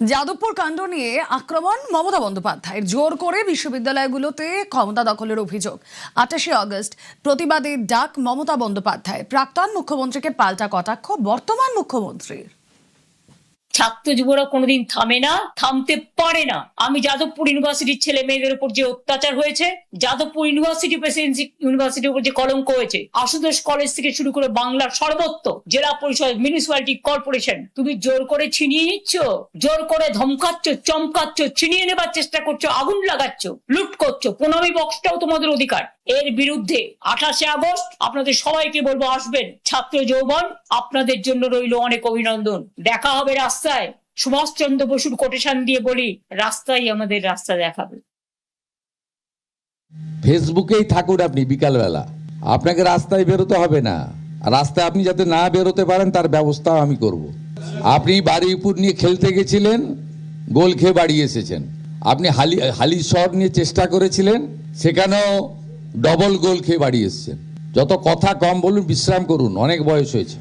যাদবপুর কাণ্ড নিয়ে আক্রমণ মমতা বন্দ্যোপাধ্যায়ের, জোর করে বিশ্ববিদ্যালয়গুলোতে ক্ষমতা দখলের অভিযোগ। 28শে আগস্ট প্রতিবাদের ডাক মমতা বন্দ্যোপাধ্যায়, প্রাক্তন মুখ্যমন্ত্রীকে পাল্টা কটাক্ষ বর্তমান মুখ্যমন্ত্রীর। ছাত্র যুবরা কোনোদিন থামে না, থামতে পারে না। আমি যাদবপুর ইউনিভার্সিটির ছেলে মেয়েদের উপর যে অত্যাচার হয়েছে, যাদবপুর ইউনিভার্সিটি প্রেসিডেন্সি ইউনিভার্সিটির উপর যে কলঙ্ক হয়েছে, আশুতোষ কলেজ থেকে শুরু করে বাংলার সর্বত্র জেলা পরিষদ, মিউনিসিপ্যালিটি কর্পোরেশন, তুমি জোর করে ছিনিয়ে নিচ্ছ, জোর করে ধমকাচ্ছ, চমকাচ্ছ, ছিনিয়ে নেবার চেষ্টা করছো, আগুন লাগাচ্ছ, লুট করছো। প্রণামী বক্সটাও তোমাদের অধিকার। এর বিরুদ্ধে 28শে আগস্ট আপনাদের সবাইকে বলবো, আসবেন। ছাত্র যৌবন, আপনাদের জন্য রইল অনেক অভিনন্দন। দেখা হবে রাস্তায়। সুভাষচন্দ্র বসুর কোটেশন দিয়ে বলি, রাস্তাই আমাদের রাস্তা দেখাবে। ফেসবুকেই থাকুন আপনি, বিকালবেলা আপনাকে রাস্তায় বেরোতে হবে না। রাস্তায় আপনি যাতে না বেরোতে পারেন তার ব্যবস্থাও আমি করব। আপনি বারুইপুর নিয়ে খেলতে গেছিলেন, গোল খেয়ে বাড়ি এসেছেন। আপনি হালিশহর নিয়ে চেষ্টা করেছিলেন, সেখানেও ডবল গোল খেয়ে বাড়ি এসেছেন। যত কথা কম বলুন, বিশ্রাম করুন, অনেক বয়স হয়েছে।